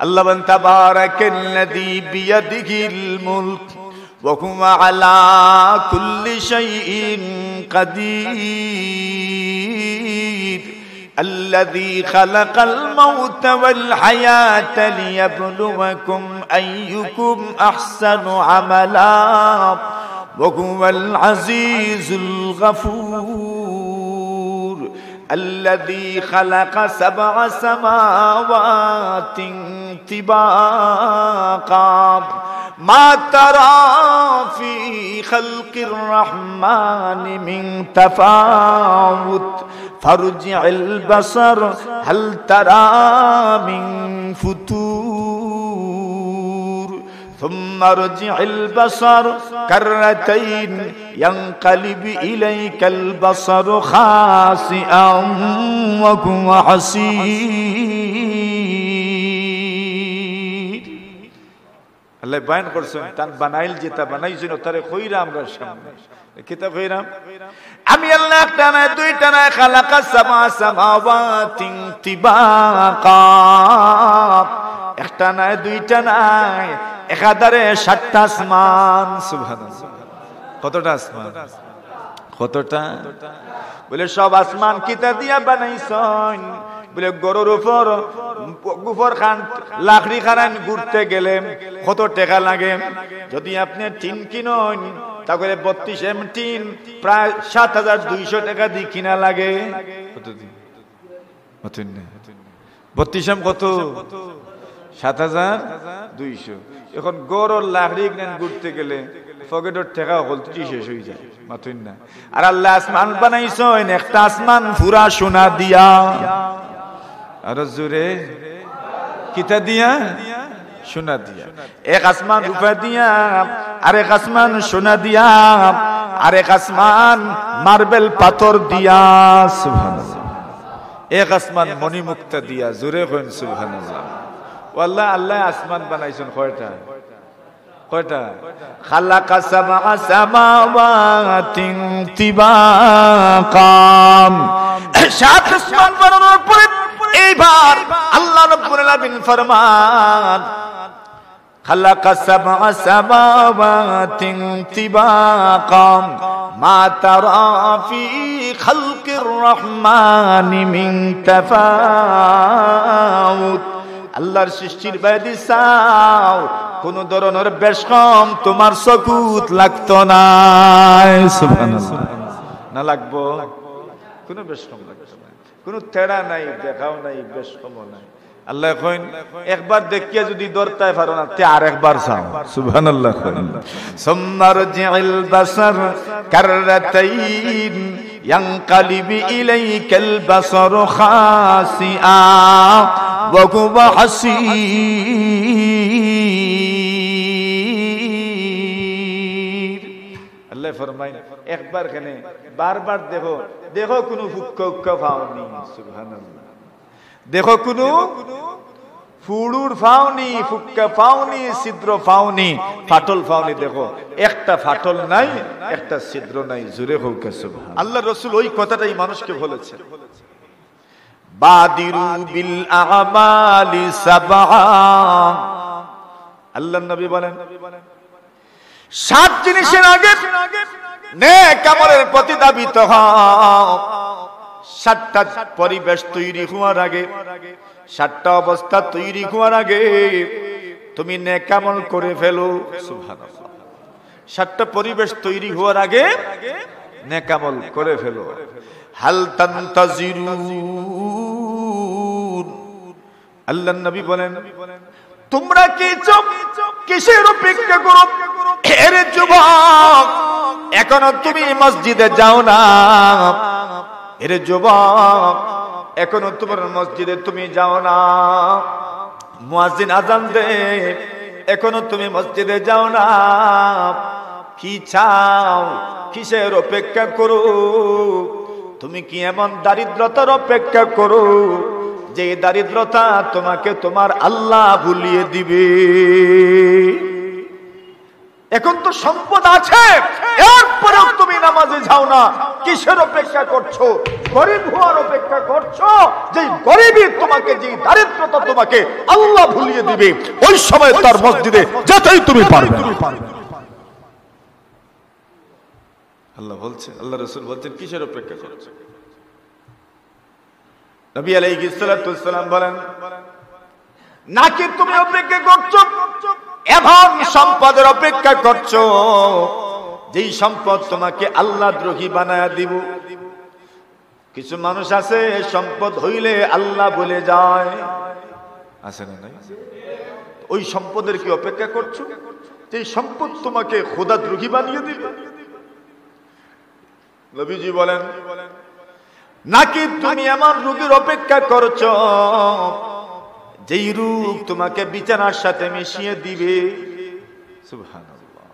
আল্লাহ বলেন তাবারাকাল্লাযী বিয়াদিহিল মুলক ওয়া হুয়া আলা কুল্লি শাইইন কাদির الذي خلق الموت والحياة ليبلوكم أيكم أحسن عملا وهو العزيز الغفور الذي خلق 7 سماوات طباقا ما ترى في خلق الرحمن من تفاوت فارجع البصر هل ترى من فتور ثم ارجع البصر كرتين ينقلب إليك البصر خاسئا وهو حسير আল্লাহ বয়ান করছেন তান বানাইল যেটা বানাইছেন তারে কইরা আমরা সামনে কিতাব কইরাম আমি আল্লাহ একটা না দুইটা না খালাকা সামা সামাওয়াতিন তিবাকা একটা না দুইটা না একাধারে 7টা আসমান সুবহানাল্লাহ কতটা আসমান কতটা বলে সব আসমান কিতা দিয়া বানাইছেন বলে গরুর উপর গুফর খান লাকড়ি খান ঘুরতে গেলে কত টাকা লাগে যদি আপনি টিন কিনেন তাহলে 32 এম টিন প্রায় 7200 টাকা দিয়ে কিনা লাগে কত দিন কত না 32 এম কত 7200 এখন গরুর লাকড়ি কিনেন ঘুরতে গেলে পকেটের টাকা হলতি শেষ হয়ে যায় মাতুন না আর আল্লাহ আসমান বানাইছেন একটা আসমান পুরা সোনা দিয়া আর জোরে কিতা দিয়া সোনা দিয়া এক আসমান রূপা দিয়া আর এক আসমান সোনা দিয়া আর এক আসমান মার্বেল পাথর দিয়া সুবহানাল্লাহ এক আসমান মণিমুক্তা দিয়া জোরে কইন সুবহানাল্লাহ ওয়াল্লাহ আল্লাহ আসমান বানাইছেন কয়টা কয়টা খালাকা 7 সামাওয়াতিন তিবাকা 7 আসমান বানানোর পরে এইবার আল্লাহ রাব্বুল আলামিন ফরমান খালাকা 7 সামাওয়াতিন তিবাকা মা তারা ফি খালকির রহমানি মিন তাফাউত আল্লাহর সৃষ্টির বাইরে চাও কোন ধরনের বেশকম তোমার চকুত লাগতো না সুবহানাল্লাহ না লাগবো কোন বেশকম লাগতো না কোন তেড়া নাই দেখাও নাই বেশকমও নাই আল্লাহ কইন একবার দেখিয়া যদি দরতায় পারো না তে আরেকবার চাও সুবহানাল্লাহ কইন সুম্মারজিল বাসার কাররাতাইন ইয়ানকালিবি ইলাইকাল বাসারু খাসিআ ওয়া হুয়া হাসীর আল্লাহ ফরমায় একবার কেন বারবার দেখো দেখো কোন ফুক্কা পাওনি সুবহানাল্লাহ দেখো কোন ফুড়ুর ফাউনি ফুক্কা ফাউনি ছিদ্র ফাউনি ফাটল ফাউনি দেখো একটা ফাটল নাই একটা ছিদ্র নাই জোরে হোক সুবহানাল্লাহ আল্লাহ রাসূল ওই কথাটাই মানুষকে বলেছেন বাদিরু বিল আমালি সাবআ আল্লাহর নবী বলেন 7 জিনিসের আগে নেক আমলের প্রতি ধাবিত হও 7টা পরিবেশ তৈরি হওয়ার আগে 7টা অবস্থা তৈরি হওয়ার আগে তুমি নেক আমল করে ফেলো সুবহানাল্লাহ 7টা পরিবেশ তৈরি হওয়ার আগে নেক আমল করে ফেলো হাল তানতাজিরুন আল্লাহর নবী বলেন তোমরা কি কিসের অপেক্ষা করো এরে যুবক এখনো তুমি মসজিদে যাও না এরে যুবক এখনো তোমার মসজিদে তুমি যাও না মুয়াজ্জিন আযান দে এখনো তুমি মসজিদে যাও না কি চাও কিসের অপেক্ষা করো তুমি কি এমন দারিদ্রতার অপেক্ষা করো যে দারিদ্রতা তোমাকে তোমার আল্লাহ ভুলিয়ে দিবে এখন তো সম্পদ আছে এরপরেও তুমি নামাজে যাও না, কিসের অপেক্ষা করছো? গরিব হওয়ার অপেক্ষা করছো? যে গরিবই তোমাকে, যে দারিদ্রতা তোমাকে আল্লাহ ভুলিয়ে দিবে, ওই সময় তার মসজিদে যেতেই তুমি পারবে না। আল্লাহ বলছেন, আল্লাহ রাসূল বলছেন, কিসের অপেক্ষা করছো? নবী আলাইহিস সালাতু ওয়াস সালাম বলেন, নাকি তুমি অপেক্ষা করছো এমন সম্পদের অপেক্ষা করছো যেই সম্পদ তোমাকে আল্লাহ দ্রোহী বানায়া দিব? কিছু মানুষ আছে সম্পদ হইলে আল্লাহ বলে যায়, আছে না নাই? ওই সম্পদের কি অপেক্ষা করছো যে সম্পদ তোমাকে খোদা দ্রোহী বানিয়ে দিবে? নবীজি বলেন, নাকি তুমি এমন রোগের অপেক্ষা করছো যেই রোগ তোমাকে বিছানার সাথে মিশিয়ে দিবে? সুবহানাল্লাহ,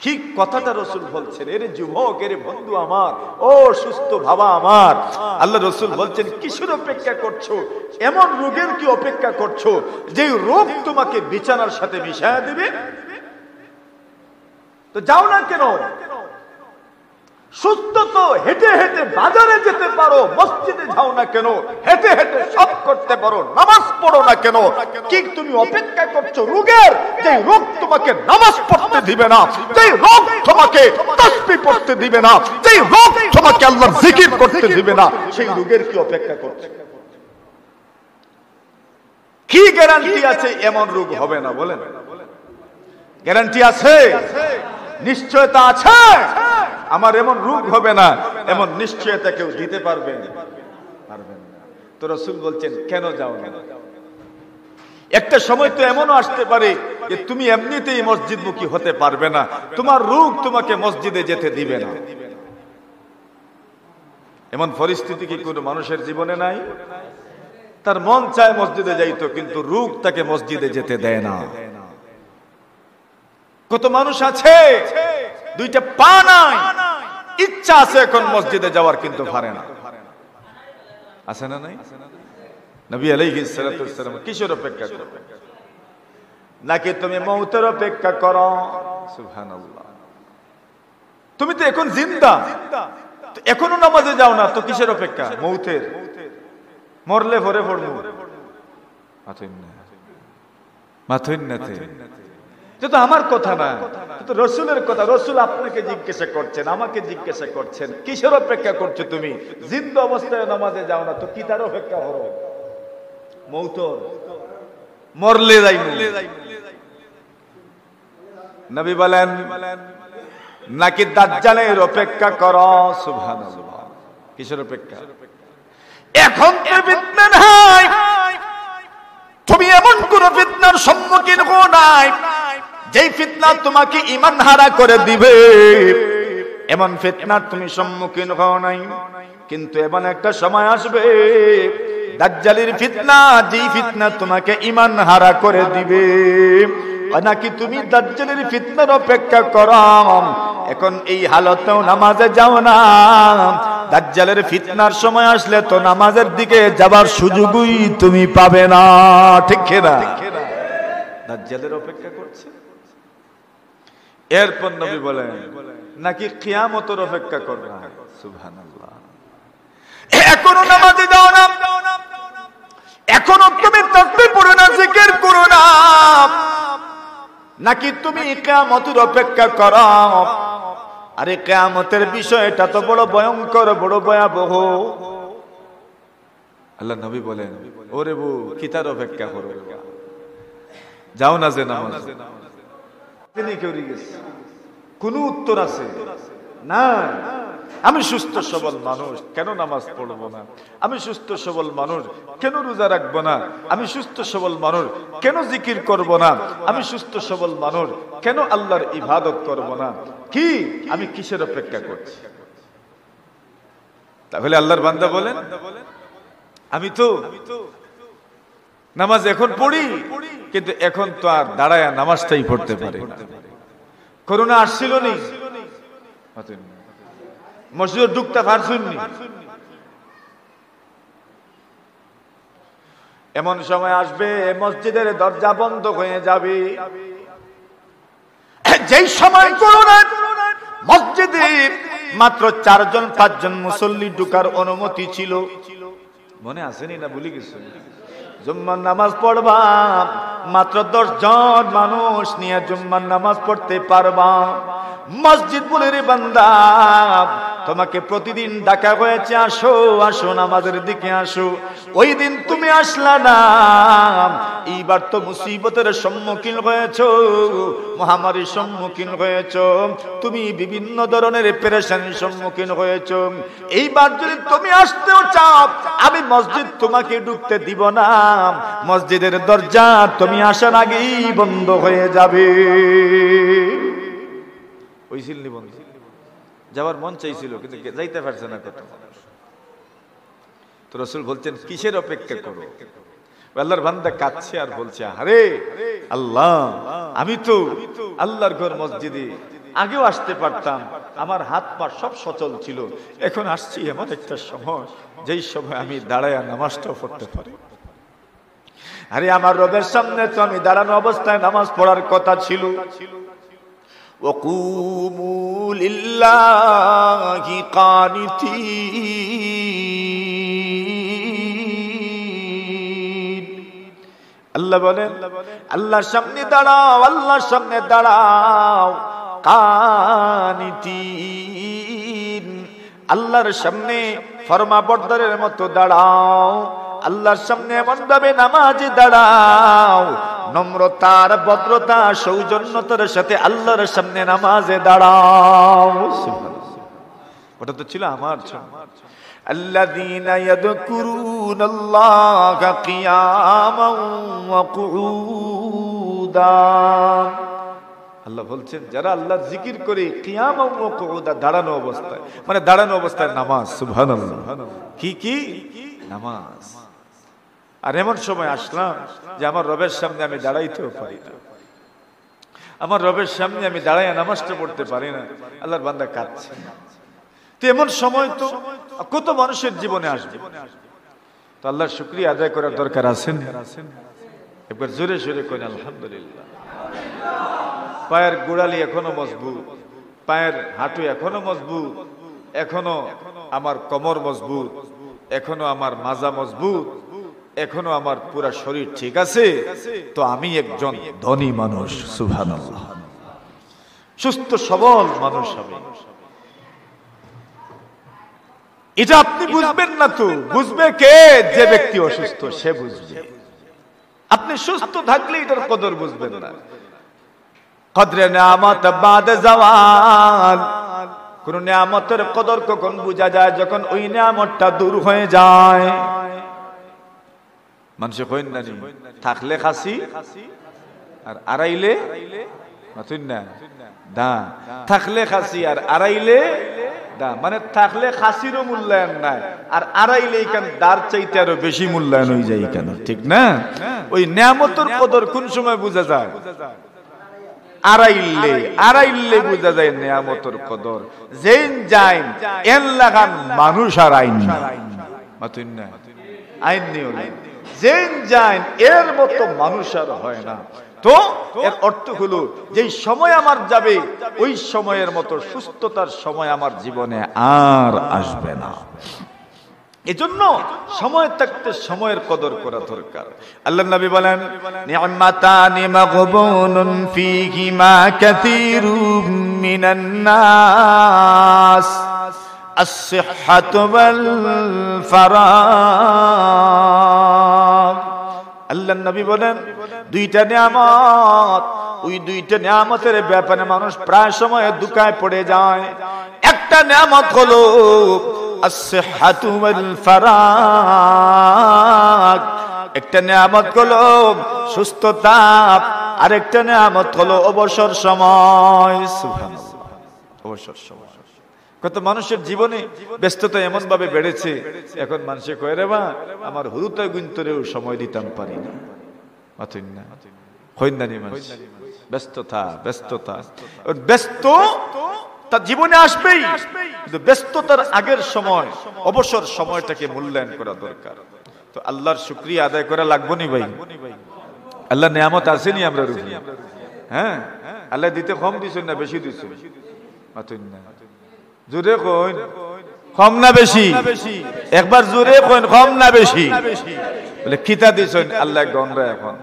কি কথাটা রাসূল বলছেন। এর যুবক, এর বন্ধু আমার, ও সুস্থ বাবা আমার, আল্লাহ রাসূল বলছেন, কিসের অপেক্ষা করছো? এমন রোগের কি অপেক্ষা করছো যে রোগ তোমাকে বিছানার সাথে মিশিয়ে দিবে? তো যাও না কেন? সুস্থ তো হেঁটে হেঁটে বাজারে যেতে পারো, মসজিদে যাও না কেন? হেঁটে হেঁটে সব করতে পারো, নামাজ পড়ো না কেন? কি তুমি অপেক্ষা করছো রোগের? যে রোগ তোমাকে নামাজ পড়তে দিবে না, যে রোগ তোমাকে তাসবিহ পড়তে দিবে না, যে রোগ তোমাকে আল্লাহর জিকির করতে দিবে না, সেই রোগের কি অপেক্ষা করছো? কি গ্যারান্টি আছে এমন রোগ হবে না? বলেন, গ্যারান্টি আছে? নিশ্চয়তা আছে আমার এমন রোগ হবে না, এমন নিশ্চয়তা কেউ দিতে পারবেন না। তো রাসূল বলছেন, কেন যাও না? একটা সময় তো এমনও আসতে পারে যে তুমি এমনিতেই মসজিদমুখী হতে পারবে না, তোমার রোগ তোমাকে মসজিদে যেতে দিবে না। এমন পরিস্থিতি কি কোনো মানুষের জীবনে নাই? তার মন চায় মসজিদে যাইতো, কিন্তু রোগ তাকে মসজিদে যেতে দেয় না। কত মানুষ আছে দুইটা পা নাই, ইচ্ছা আছে এখন মসজিদে যাওয়ার, কিন্তু পারে না। আছে না নাই? নবী আলাইহিস সালাতু ওয়াস সালাম কিসের অপেক্ষা করো? নাকি তুমি মওতের অপেক্ষা করো? সুবহানাল্লাহ, তুমি তো এখন জিন্দা, এখনো নামাজে যাও না, তো কিসের অপেক্ষা? মওতের। মরলে ভরে পড়বো, মাথইন্নাতে। তো আমার কথা না, তো রাসূলের কথা। রাসূল আপনাকে জিজ্ঞাসা করছেন, আমাকে জিজ্ঞাসা করছেন, কিসের অপেক্ষা করছো তুমি? জিন্দা অবস্থায় নামাজে যাও না, তো কি তার অপেক্ষা করো? মওতর, মরলে যাই। নবী বলেন, নাকি দাজ্জালের অপেক্ষা করো? সুবহানাল্লাহ, কিসের অপেক্ষা? এখন তো ফিতনা নাই, তুমি এমন কোন ফিতনার সম্মুখীন হও নাই যেই ফিতনা তোমাকে ঈমান হারা করে দিবে। এমন ফিতনার তুমি সম্মুখীন হও নাই, কিন্তু এমন একটা সময় আসবে দাজ্জালের ফিতনা, যেই ফিতনা তোমাকে ঈমান হারা করে দিবে। নাকি তুমি দাজ্জালের ফিতনার অপেক্ষা করো? এখন এই হালতেও নামাজে যাও না, দাজ্জালের ফিতনার সময় আসলে তো নামাজের দিকে যাবার সুযোগই তুমি পাবে না। ঠিক না? দাজ্জালের অপেক্ষা করছে। এরপর নবী বলেন, নাকি কিয়ামতের অপেক্ষা করবে? সুবহানাল্লাহ, এখনো নামাজে যাও না, এখনো তুমি তাসবিহ পড়ো না, জিকির করো না, নাকি তুমি কিয়ামতের অপেক্ষা করো? আরে কিয়ামতের বিষয়টা তো বড় ভয়ঙ্কর, বড় ভয়াবহ। আল্লাহ নবী বলেন, ওরে বউ, কি তার অপেক্ষা করো? যাও না যে নামাজ। কোন উত্তর আছে না? আমি সুস্থ সবল মানুষ, কেন নামাজ পড়বো না? আমি সুস্থ সবল মানুষ, কেন রোজা রাখবো না? আমি সুস্থ সবল মানুষ, কেন জিকির করব না? আমি সুস্থ সবল মানুষ, কেন আল্লাহর ইবাদত করব না? কি আমি কিসের অপেক্ষা করছি? তাহলে আল্লাহর বান্দা বলেন, আমি তো নামাজ এখন পড়ি, কিন্তু এখন তো আর দাঁড়ায় নামাজটাই পড়তে পারি না। করোনা আসছিল নি, মসজিদে ঢুকতে পারছুননি। এমন সময় আসবে মসজিদের দরজা বন্ধ হয়ে যাবে, যেই সময় করোনা মসজিদে মাত্র 4 জন 5 জন মুসল্লি ঢোকার অনুমতি ছিল। মনে আসেনি না ভুলে গেছো? জুম্মার নামাজ পড়বা, মাত্র 10 জন মানুষ নিয়ে জুম্মার নামাজ পড়তে পারবা। মসজিদ বলে রে বান্দা, তোমাকে প্রতিদিন ডাকা হয়েছে, আসো আসো নামাজের দিকে আসো। ওই দিন তুমি আসলা না, এইবার তো মুসিবতের সম্মুখীন হয়েছো, মহামারীর সম্মুখীন হয়েছো, তুমি বিভিন্ন ধরনের পেরেশানির সম্মুখীন হয়েছো। এইবার যদি তুমি আসতেও চাও, আমি মসজিদ তোমাকে ঢুকতে দিব না, মসজিদের দরজা তুমি আসার আগেই বন্ধ হয়ে যাবে। হইছিল নি বন্ধ? যাওয়ার মন চাইছিল কিন্তু যাইতে পারছে না কত। তো রাসূল বলছেন কিসের অপেক্ষা করো? আল্লাহর বান্দা কাঁদছে আর বলছে, আরে আল্লাহ, আমি তো আল্লাহর ঘর মসজিদে আগেও আসতে পারতাম, আমার হাত পা সব সচল ছিল, এখন আসছি এমন একটা সময় যেই সময় আমি দাঁড়ায় নামাজটাও পড়তে পারি। আরে আমার রবের সামনে তো আমি দাঁড়ানো অবস্থায় নামাজ পড়ার কথা ছিল। وَقُومُوا لِلَّهِ قَانِتِينَ। আল্লাহ বলেন, আল্লাহর সামনে দাঁড়াও, আল্লাহর সামনে দাঁড়াও, কানিতিন, আল্লাহর সামনে ফরমাবরদারের মতো দাঁড়াও, আল্লাহর সামনে এমন ভাবে নামাজে দাঁড়াও, নম্রতার, ভদ্রতা, সৌজন্যতার সাথে আল্লাহর সামনে নামাজে দাঁড়াও। ওটা তো ছিল আমার জন্য। আল্লাযীনা ইয়াযকুরুনাল্লাহা কিয়ামান ওয়া কুউদা। আল্লাহ বলছেন যারা আল্লাহর জিকির করে কিয়ামান ওয়া কুউদা, দাঁড়ানো অবস্থায়, মানে দাঁড়ানো অবস্থায় নামাজ। সুবহানাল্লাহ। কি নামাজ। আর এমন সময় আসলাম যে আমার রবের সামনে আমি দাঁড়াইতেও পারি না, আমার রবের সামনে আমি দাঁড়াইয়া নামাজটা পড়তে পারি না। আল্লাহর বান্দা কাঁদছে। তো এমন সময় তো কত মানুষের জীবনে আসবে, তো আল্লাহর শুকরিয়া আদায় করার দরকার আছে। একবার জোরে জোরে করেন আলহামদুলিল্লাহ। পায়ের গোড়ালি এখনো মজবুত, পায়ের হাঁটু এখনো মজবুত, এখনো আমার কোমর মজবুত, এখনো আমার মাজা মজবুত, এখনো আমার পুরা শরীর ঠিক আছে, তো আমি একজন ধনী মানুষ। সুবহানাল্লাহ। সুস্থ সবল মানুষ হবে। এটা আপনি বুঝবেন না তো, বুঝবে কে? যে ব্যক্তি অসুস্থ সে বুঝবে। আপনি সুস্থ থাকলে এটার কদর বুঝবেন না। কদরে নিয়ামত বাদে জাওয়াল। কোন নিয়ামতের কদর কখন বোঝা যায়? যখন ওই নিয়ামতটা দূর হয়ে যায়। মানুষে কইন না নি, থাকলে খাসি আর আড়াইলে মাতুন না দা, থাকলে খাসি আর আড়াইলে দা, মানে থাকলে খাসিরও মূল্যায়ন নাই, আর আড়াইলে কেন দার চাইতে আরো বেশি মূল্যায়ন হয়ে যায় কেন? ঠিক না? ওই নিয়ামতের কদর কোন সময় বোঝা যায়? আড়াইলে বোঝা যায় নিয়ামতের কদর। যেন যাইন এন লাগান মানুষ আর আইন না, মাতুন না আইন নিও না, যেন যাইন এর মতো মানুষ আর হয় না। তো এর অর্থ হলো যেই সময় আমার যাবে ওই সময়ের মতো সুস্থতার সময় আমার জীবনে আর আসবে না। এজন্য সময় থাকতে সময়ের কদর করা দরকার। আল্লাহর নবী বলেন, নি'মাতানি মাগবুনুন ফীহিমা কাসীরুম মিনান নাস, আস-সিহহাতু ওয়াল ফারাগ। আল্লাহর নবী বলেন দুইটা নিয়ামত, ওই দুইটা নিয়ামতের ব্যাপারে মানুষ প্রায় সময় দুঃখায় পড়ে যায়। একটা নিয়ামত হলো as-sihhatu wal farag, একটা নিয়ামত হলো সুস্থতা, আরেকটা নিয়ামত হলো অবসর সময়। সুবহানাল্লাহ। অবসর সময়। কত মানুষের জীবনে ব্যস্ততা এমন ভাবে বেড়েছে, এখন মানুষে কয় রে বা আমার হুরুতে গুনতরেও সময় দিতাম পারি না। মাতুন না হইন না নি মানুষ ব্যস্ততা ব্যস্ত তার জীবনে আসবেই, কিন্তু ব্যস্ততার আগের সময় অবসর সময়টাকে মূল্যায়ন করা দরকার। তো আল্লাহর শুকরিয়া আদায় করা লাগবে নি ভাই? আল্লাহ নিয়ামত আসেনি আমরা রুহি, হ্যাঁ আল্লাহ দিতে কম দিছেন না বেশি দিছেন? মাতুন না জোরে কইন কম না বেশি একবার জোরে কইন কম না বেশি বলে কিতা দিছেন আল্লাহ গণরা এখন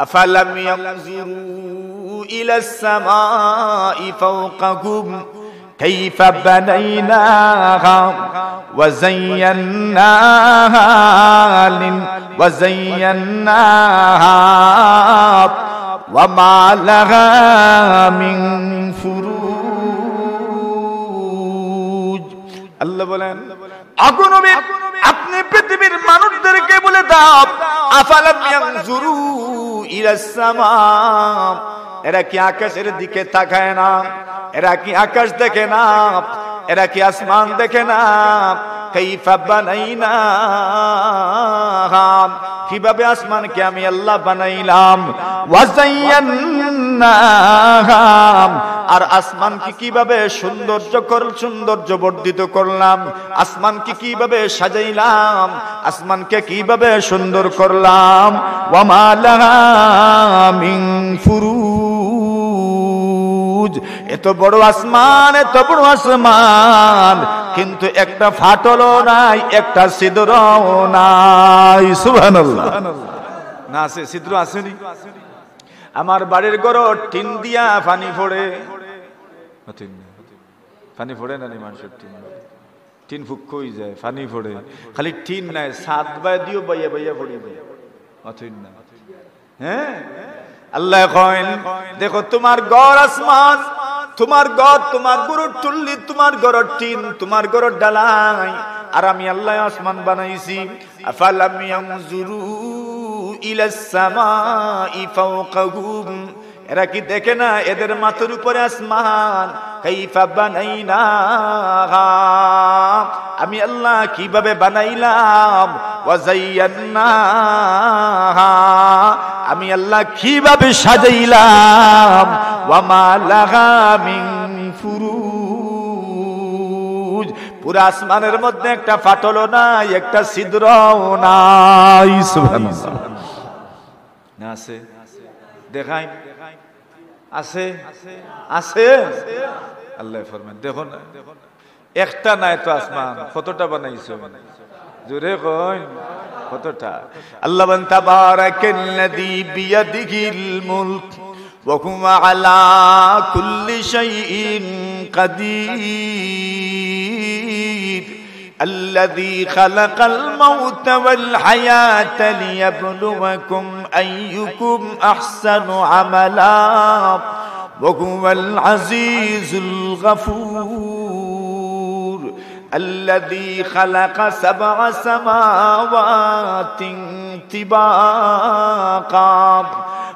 আফালাম ইয়ানজুরু ইলাস সামাই ফাওকাকুম কাইফা বানাইনাহা ওয়া যায়্যানাহা ওয়া মা লাহা মিন ফুরুজ আল্লাহ বলেন আগনবী আপনি পৃথিবীর মানুষদেরকে বলে দাও আফালাম ইয়ানজুরু ইলাস সামা এরা কি আকাশের দিকে তাকায় না এরা কি আকাশ দেখে না এরা কি আসমান দেখে না কাইফা বানাইনা কিভাবে আসমানকে আমি আল্লাহ বানাইলাম ওয়া যায়্যানাহা আর আসমানকে কিভাবে সৌন্দর্য বর্ধিত করলাম আসমানকে কিভাবে সাজাইলাম আসমানকে কিভাবে সুন্দর করলাম ওয়া মা লাহা মিন ফুরুজ এত বড় আসমান কিন্তু একটা ফাটলও নাই একটা ছিদ্রও নাই সুবহানাল্লাহ না আছে ছিদ্র আসেনি আমার বাড়ির ঘর টিন দিয়া পানি পড়ে না মানুষের টিন ফুক হয়ে যায় পানি পড়ে খালি টিন নাই সাত বাই দিও বাইয়া পড়ি যায় অথই না হ্যাঁ আল্লাহ কইন দেখো তোমার ঘর আসমান তোমার ঘর তোমার গরুর টুল্লি তোমার ঘরের টিন তোমার ঘরের ডালাই আর আমি আল্লাহ আসমান বানাইছি আফালাম ইয়ানজুরু ইলাস সামাই ফাওকাহুম এরা কি দেখে না এদের মাথার উপরে আসমান কাইফা বানাইনাহা আমি আল্লাহ কিভাবে বানাইলাম ওয়া যায়্যানাহা আমি আল্লাহ কিভাবে সাজাইলাম ওয়া মা লাহা মিন ফুরুজ পুরো আসমানের মধ্যে একটা ফাটলও নাই একটা ছিদ্রও নাই সুবহানাল্লাহ না আছে দেখাই আছে আছে আল্লাহ ফরমান দেখো না একটা নাই তো আসমান কতটা বানাইছো জোরে কই কতটা আল্লাহ বান তাবারাকাল্লাযী বিয়াদিহিল মুলক ওয়া হুয়া আলা কুল্লি শাইইন কাদির الذي خلق الموت والحياة ليبلوكم أيكم أحسن عملا وهو العزيز الغفور الذي خلق 7 سماوات طباقا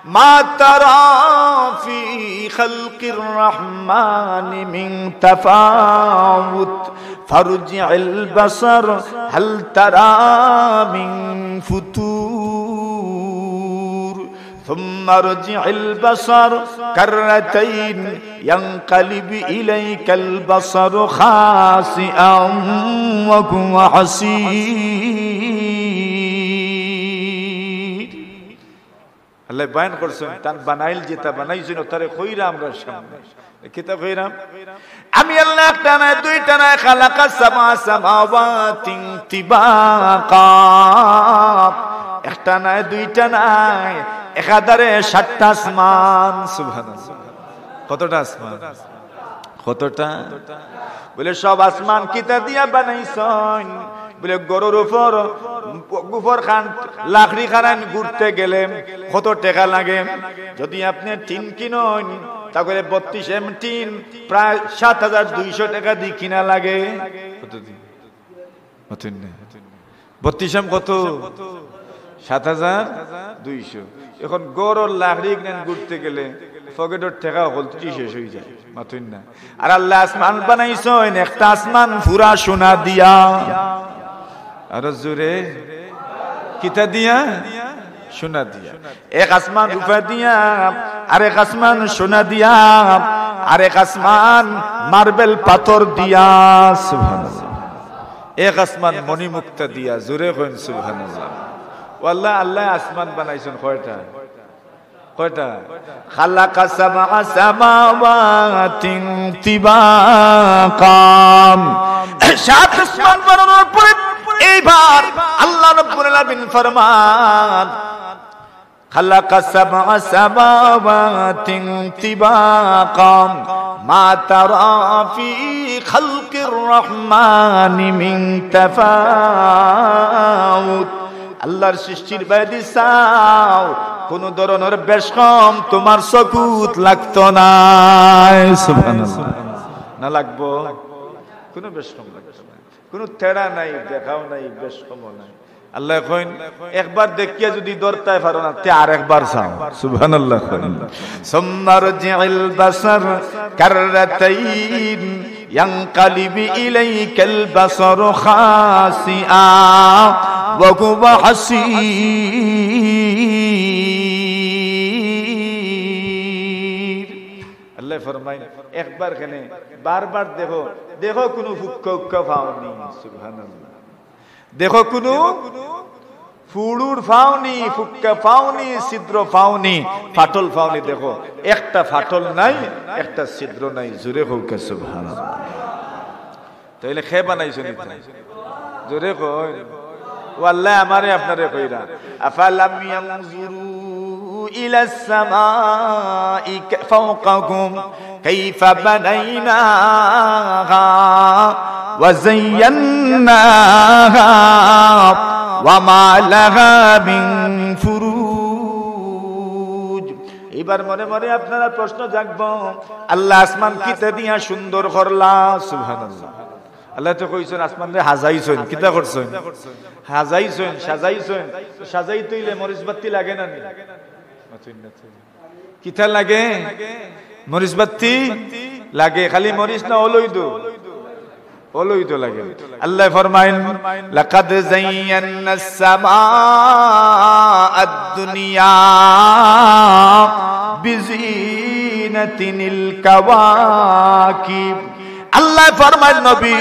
ما ترى في خلق الرحمن من تفاوت فارجع البصر هل ترى من فتور ثم ارجع البصر كرتين ينقلب إليك البصر خاسئا وهو حسير আল্লাহ বয়ান করছেন তার বানাইল যেটা বানাইছেন তারে কইরা আমরা সামনে কিতাব কইরাম আমি আল্লাহ একটা না দুইটা না খালাকা সামা সামাওয়াতি তিবাকা একটা না দুইটা না একাধারে 7টা আসমান সুবহানাল্লাহ কতটা আসমান কতটা বলে সব আসমান কিতা দিয়া বানাইছেন বলে গরুর উপর গোবর খান লাকড়ি খান ঘুরতে গেলে কত টাকা লাগে যদি আপনি টিন কিনেন তাহলে 32 টিন প্রায় 7200 টাকা দিয়ে কিনা লাগে কত দিন 32 কত 7200 এখন গরুর লাকড়ি কিনে ঘুরতে গেলে পকেটের টাকা হলতি শেষ হয়ে যায় মাতুন না আর আল্লাহ আসমান বানাইছেন একটা আসমান পুরা সোনা দিয়া আর জোরে কিতা দিয়া সোনা দিয়া এক আসমান রূপা দিয়া আর এক আসমান সোনা দিয়া আর এক আসমান মার্বেল পাথর দিয়া সুবহানাল্লাহ এক আসমান মণিমুক্তা দিয়া জোরে কইন সুবহানাল্লাহ আল্লাহ আল্লাহ আসমান বানাইছেন কয়টা কয়টা? খালাকা সাবআ সামাওয়াতিন তিবাকাম, সাত আসমান বানানোর পরে এইবার আল্লাহ রাব্বুল আলামিন ফরমান খালাকা সাবআ সামাওয়াতিন তিবাকাম মা তারা ফি খালকির রহমানি মিন তাফাউত। আল্লাহর সৃষ্টির বাইরে চাও কোন ধরনের বেশ কম তোমার চকুত লাগতো না। সুবহানাল্লাহ। না লাগবো? কোন বেশ কম লাগতো না, কোন তেড়া নাই, দেখাও নাই, বেশ কম নাই। আল্লাহ কইন একবার দেখিয়া যদি দরতায় পারো না তে আরেকবার চাও। সুবহানাল্লাহ। সুম্মারজিল বাসার কাররাতাইন ইয়ানকালিবু ইলাইকাল বাসারু খাসিআ ওয়া হুয়া হাসীর। আল্লাহ ফরমায় একবার কেনে বারবার দেখো, দেখো কোনো ফুক্কা উক্কা পাওনি। সুবহানাল্লাহ। দেখো কোনো ফুড়ুর পাওনি, ফুক্কা পাওনি, ছিদ্র পাওনি, ফাটল পাওনি। দেখো একটা ফাটল নাই, একটা ছিদ্র নাই। জোরে হোক সুবহানাল্লাহ। তাইলে খে বানাইছো নি? জোরে কই ও আল্লাহ আমারে আপনারে কইরা আফালাম ইয়ানজুরু ইলাস সামাই ফাওকাহুম কাইফা বানাইনাহা ওয়া যায়্যানাহা ওয়া মা লাহা মিন ফুরুজ। এবার মনে মনে আপনারা প্রশ্ন জাগবো, আল্লাহ আসমান কিতা দিয়া সুন্দর করলা? সুবহানাল্লাহ। আল্লাহ তো কইছেন আসমান রে হাজাইছেন, কিতা করছেন? হাজাইছেন, সাজাইছেন। সাজাই তৈলে মরিচ বাতি লাগে না? কিতা লাগে? মরিচ বাতি লাগে। খালি মরিচ না অলইদো? অলইদো লাগে। আল্লাহ ফরমায়েন লাকাদ যায়্যানাস সামাআদ দুনিয়া বিজিনাতিনিল কাওয়াকিব। আল্লাহ ফরমান নবী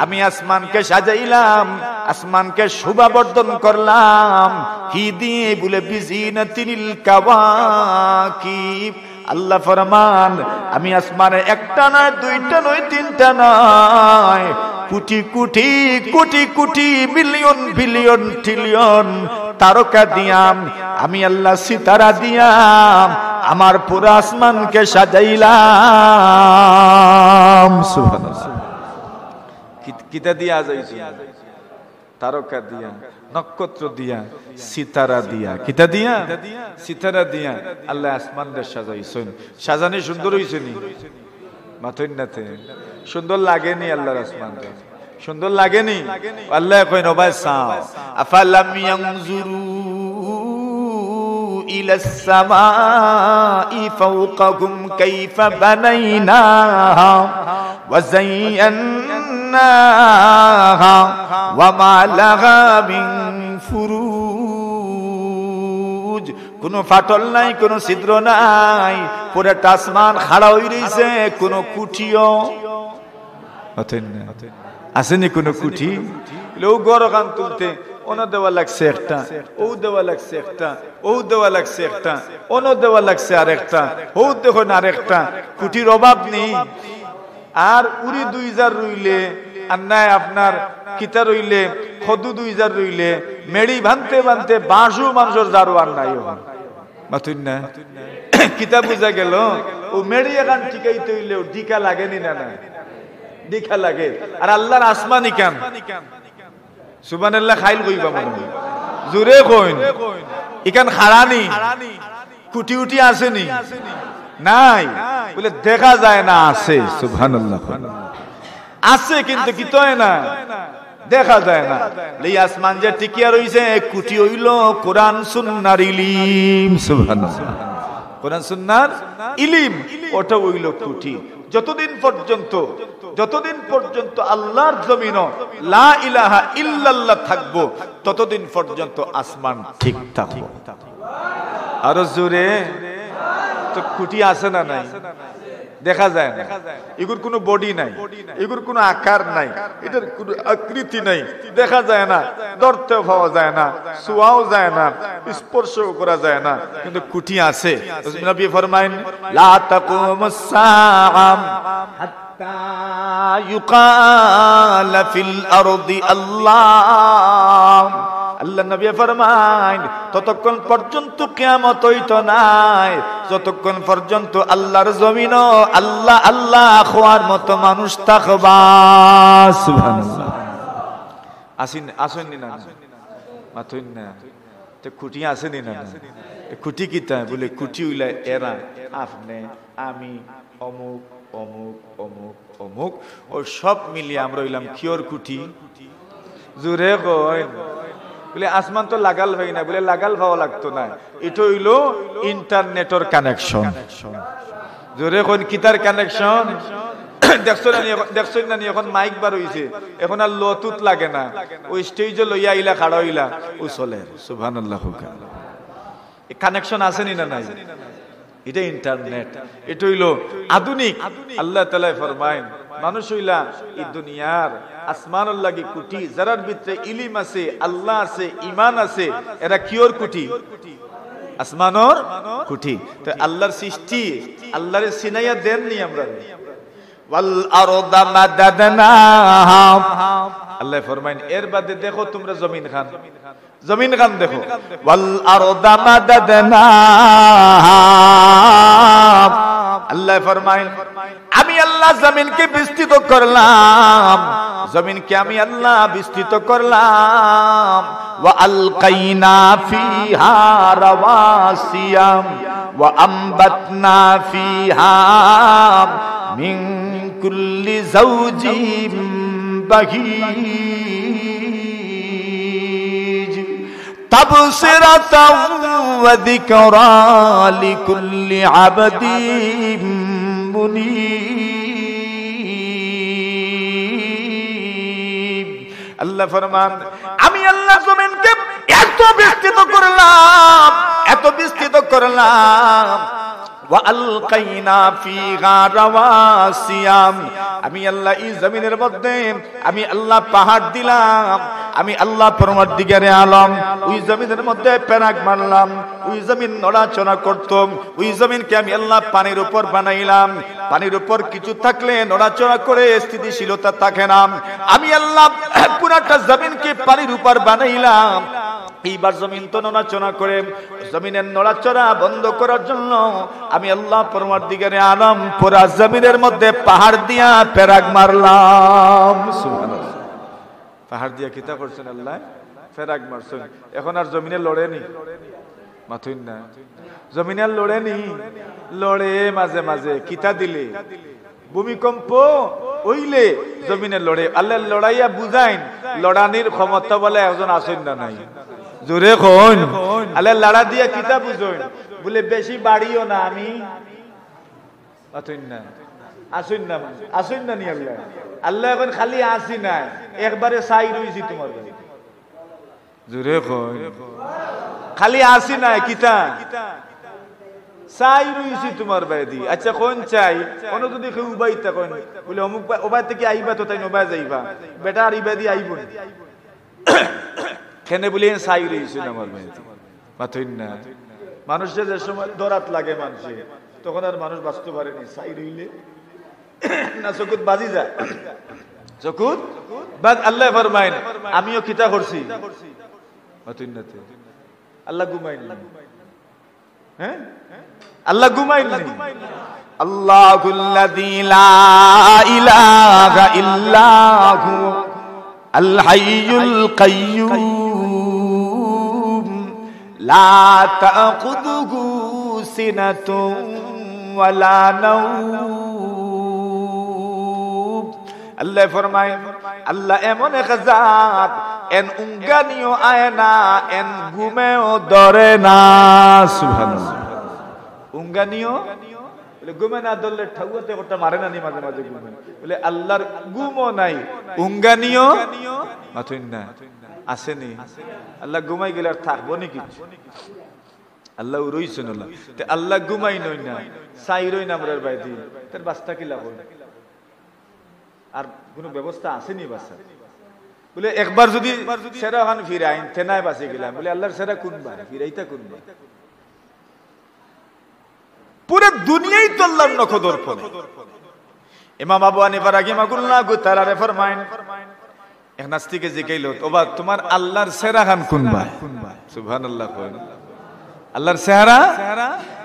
আমি আসমানকে সাজাইলাম, আসমানকে শোভাবর্ধন করলাম। কি দিয়ে? বলে বিজিনাতিনিল কাওয়াকিব। আল্লাহ ফরমান আমি আসমানে একটা নয়, দুইটা নয়, তিনটা নয়, crore crore crore crore billion billion trillion তারকা দিয়াম, আমি আল্লাহ সিতারা দিয়াম আমার পুরো আসমানকে সাজাইলাম। সুবহানাল্লাহ। কিতা দিয়া যাইছে? তারকা দিয়া, নক্ষত্র দিয়া, সিতারা দিয়া। কিতা দিয়া? সিতারা দিয়া আল্লাহ আসমানকে সাজাইছেন। সাজানি সুন্দর হইছে নি? মাথইন নাতে সুন্দর লাগেনি? আল্লাহর আসমানকে সুন্দর লাগেনি? আল্লাহ কইন ওবাই সাও আফালাম ইয়ানজুরু ইলাস সামাই ফাওকাহুম কাইফা বানাইনাহা ওয়া যায়্যানাহা ওয়া মা লাহা মিন ফুরুজ। কোনো ফাটল নাই, কোনো ছিদ্র নাই, পুরোটা আসমান খাড়া হয়ে রইছে। কোনো কুঠিও আসেনি, কোনো কুঠি। ও গড় কান তুলতে ওনো দেওয়া লাগছে একটা, ও দেওয়া লাগছে একটা, ও দেওয়া লাগছে একটা, ওনো দেওয়া লাগছে আর একটা, ও দেখুন আর একটা। কুঠির অভাব নেই। আর উড়ি 2000 রইলে আর নাই আপনার কিতা রইলে খদু 2000 রইলে মেড়ি ভাঙতে ভাঙতে বাঁশু মানুষের জারু আর নাই। মাতুন না কিতা বুঝা গেল? ও মেড়ি এখান টিকাইতে হইলেও ডিকা লাগেনি না? না ডিকা লাগে। আর আল্লাহর আসমানি কান সুবহানাল্লাহ খাইল কইবা মনে জোরে কইন ইকান খাড়ানি কুটি উটি আসেনি? নাই বলে দেখা যায় না, আছে। সুবহানাল্লাহ আছে কিন্তু কি তো না দেখা যায় না। এই আসমান যে টিকিয়া রইছে কুটি হইল কোরআন সুন্নাহর ইলম। সুবহানাল্লাহ। কোরআন সুন্নাহর ইলম ওটা হইল কুটি। যতদিন পর্যন্ত আল্লাহর জমিন লা ইলাহা ইল্লাল্লাহ থাকবো ততদিন পর্যন্ত আসমান ঠিক থাকবো। আরো জোরে তো কুটি আছে না নাই? দেখা যায় না, এগুর কোনো বডি নাই, এগুর কোনো আকার নাই, এটার কোনো আকৃতি নাই, দেখা যায় না, ধরতেও পাওয়া যায় না, ছোঁয়াও যায় না, স্পর্শও করা যায় না, কিন্তু কুটি আছে। নবী ফরমায়েন লা তাকুমুস সাআম হাত্তা ইউকাল ফিল আরদি আল্লাহ। আল্লাহ নবী ফরমায় ততক্ষণ পর্যন্ত কিয়ামত হইতো নাই যতক্ষণ পর্যন্ত আল্লাহর জমিনও আল্লাহ আল্লাহ খোয়ার মতো মানুষ থাকবা। সুবহানাল্লাহ। আসেননি না মাথুন না তো খুঁটি আসেনি না, খুঁটি কিতা বলে খুঁটি উইলা এরা আপনি আমি অমুক অমুক অমুক অমুক ও সব মিলিয়ে আমরা হইলাম কিয়র খুঁটি। জোরে কই বলে আসমান তো লাগাল ভাই না, বলে লাগাল ভাও লাগতো না, এটা হইল ইন্টারনেটের কানেকশন। জোরে কোন কিতার কানেকশন দেখছো না এখন মাইক বার হইছে, এখন আর লতুত লাগে না, ওই স্টেজে লইয়া আইলা খাড়া হইলা ও চলে। সুবহানাল্লাহ। কানেকশন আছে নি না নাই? এটা ইন্টারনেট, এটা হইল আধুনিক। আল্লাহ তাআলা ফরমায় মানুষ হইলা এই দুনিয়ার আসমানুল লাগি কুটি, যারার ভিতরে ইলম আছে, আল্লাহ আছে, ঈমান আছে, এরা কিওর কুটি, আসমানর কুটি। তো আল্লাহর সৃষ্টি আল্লাহর সিনাইয়া দেন নি আমরা। ওয়াল আরদা মাদাদনাহা, আল্লাহ ফরমায় এর বাদে দেখো তোমরা জমিন খান, জমিন খান দেখো। ওয়াল আরদা মাদাদনাহা, আল্লাহ ফরমায় আমি আল্লাহ জমিনকে বিস্তৃত করলাম, জমিনকে আমি আল্লাহ বিস্তৃত করলাম। ওয়া আলকাইনা ফিহা রাওয়াসিয়া ওয়া আমবাতনা ফিহা মিন কুল্লি যাওজিন বাহীজ তাবসিরাতাও ওয়া যিকরা লিকুল্লি আবদিন মুনীব। আল্লাহ ফরমান আমি আল্লাহ জমিনকে এত বিস্তৃত করলাম, এত বিস্তৃত করলাম। ওয়া আলকাইনা ফিহা রাওয়াসিয়া, আমি আল্লাহ এই জমিনের মধ্যে আমি আল্লাহ পাহাড় দিলাম, আমি আল্লাহ পরমার্দিগারে আলম ওই জমিনের মধ্যে পেরাক মারলাম, ওই জমিন নড়াচড়া করতাম, ওই জমিনকে আমি আল্লাহ পানির উপর বানাইলাম, পানির উপর কিছু থাকলে নড়াচড়া করে স্থিতিশীলতা থাকে না, আমি আল্লাহ পুরাটা জমিনকে পানির উপর বানাইলাম। এইবার জমিন তো নড়াচড়া করে, জমিনের নড়াচড়া বন্ধ করার জন্য আমি আল্লাহ পরমার্দিগারে আলম পুরা জমিনের মধ্যে পাহাড় দিয়া পেরাক মারলাম। সুবহানাল্লাহ। পাহাড় দিয়া কিতা করছেন আল্লাহ? পেরাক মারছেন। এখন আর জমিনে লড়েনি, মাথুন না, জমিনে আর লড়েনি, লড়ে মাঝে মাঝে। কিতা দিলে? ভূমিকম্প হইলে জমিনে লড়ে। আল্লাহ লড়াইয়া বুঝাইন লড়ানির ক্ষমতা বলে একজন আসেন না নাই। জোরে কোন আল্লাহ লড়া দিয়া কিতা বুঝইন বলে বেশি বাড়িও না আমি মাথুন না, আসুন না, আসুন না নি আল্লাহ। আল্লাহ এখন খালি আসি না, একবারে চাই রইছি তোমার বাড়ি। জোরে কই খালি আসি না, কিতা চাই রইছি তোমার বাড়ি। আচ্ছা কোন চাই? কোন যদি কেউ উবাইতা কোন বলে অমুক ওবাই থেকে আইবা তো তাই নবাই যাইবা, বেটা আর ইবা দিয়ে আইব কেনে বলি চাই রইছি আমার বাড়ি। মাথুন না, মানুষের যে সময় দরাত লাগে মানুষে তখন আর মানুষ বাঁচতে পারেনি, চাই রইলে না চকুত বাজি যায়, চকুত বাজ। আল্লাহ ফরমাইন আমিও কিতা করছি, আল্লাহ ঘুমাইন, হ্যাঁ আল্লাহ ঘুমাইন। আল্লাহুল্লাযী লা ইলাহা ইল্লা হু আল হাইয়ুল কাইয়্যুম লা তাখুযুহু সিনাতুন ওয়ালা নাওম। আল্লাহ ফরমায় আল্লাহ এমন এক জাত এন উঙ্গানিও আয় না, এন ঘুমেও ধরে না। সুবহানাল্লাহ। উঙ্গানিও বলে ঘুমে না ধরলে ঠাকুরতে ওটা মারে না নি মাঝে মাঝে ঘুমে বলে আল্লাহর ঘুমও নাই, উঙ্গানিও মাথুন না আসেনি। আল্লাহ ঘুমাই গেলে আর থাকবো নি কিছু। আল্লাহ রইছে না তে আল্লাহ ঘুমাই নই না চাই রই না আমরার বাইদি তার বাস্তা কি লাভ আর কোনো ব্যবস্থা আসেনি বাসা বলে একবার যদি সেরা খান ফিরাইন তেনায় বাঁচে গেলাম বলে আল্লাহর সেরা কোনবা ফিরাইতা কোনবা পুরো দুনিয়াই তো আল্লাহর নখদর পড়ে ইমাম আবু হানিফা রাহিমাহুল্লাহ তাআলা ফরমায়েন এক নাস্তিকে জিজ্ঞাইলো ওবা তোমার আল্লাহর সেরা খান কোনবা সুবহানাল্লাহ কইন আল্লাহর সেরা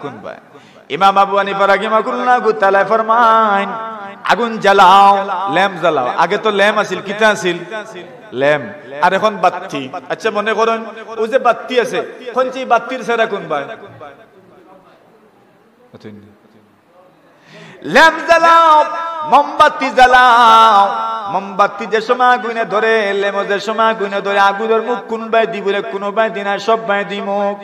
কোনবা ইমাম আবু হানিফা রাহিমাহুল্লাহ তাআলা ফরমায়েন আগুন জ্বালাও ল্যাম্প জ্বালাও আগে তো ল্যাম্প আছিল কিতা আছিল ল্যাম্প আর এখন বাতি আচ্ছা মনে করেন ও যে বাতি আছে কোন সেই বাতির সেরা কোনবা ল্যাম্প জ্বালাও মোমবাতি জ্বালাও মোমবাতি যে সময় আগুনে ধরে লেমো যে সময় আগুনে ধরে আগুনের মুখ কোনবাই দি বলে কোনবাই দিনা সব বাই দি মুখ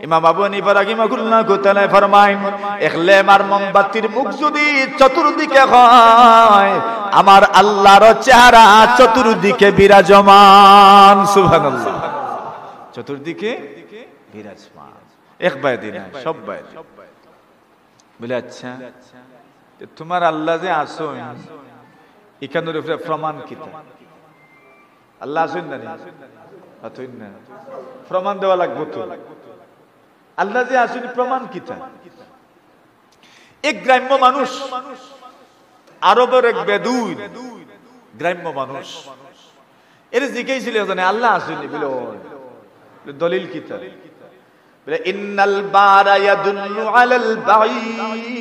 ইমাম আবু হানিফা রাহিমাহুল্লাহ তাআলা ফরমায়েন এক লেম আর মোমবাতির মুখ যদি চতুর্দিকে হয় আমার আল্লাহর চেহারা চতুর্দিকে বিরাজমান সুবহানাল্লাহ চতুর্দিকে বিরাজমান এক বাই দিনা সব বাই বলে আচ্ছা তোমার আল্লাহ যে আসুন এখানের উপরে প্রমাণ কিতা আল্লাহ আসুন না প্রমাণ দেওয়া লাগবে তো আল্লাহ যে আসুন প্রমাণ কিতা এক গ্রাম্য মানুষ আরবের এক বেদুইন গ্রাম্য মানুষ এর জিজ্ঞাসা ছিল আল্লাহ আসুন বলে দলিল কিতা বলে ইন্নাল বারা ইয়াদুল্লু আলাল বাঈদ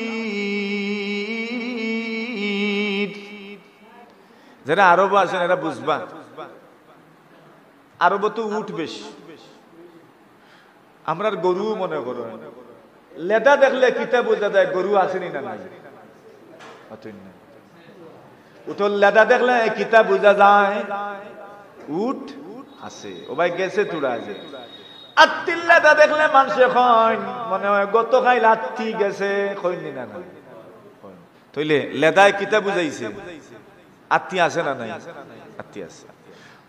যারা আরব আছেন এরা বুঝবা আরব তো উঠ বেশি আমরার গরু মনে করো লেদা দেখলে কিতা বোঝা যায় গরু আসেনি না নাই উঠল লেদা দেখলে কিতা বোঝা যায় উঠ আছে ও ভাই গেছে তোরা আছে আত্তির লেদা দেখলে মানুষে কইন মনে হয় গত খাইল আত্তি গেছে কইনি না নাই তইলে লেদায় কিতা বুঝাইছে আত্তি আছে না নাই আত্তি আছে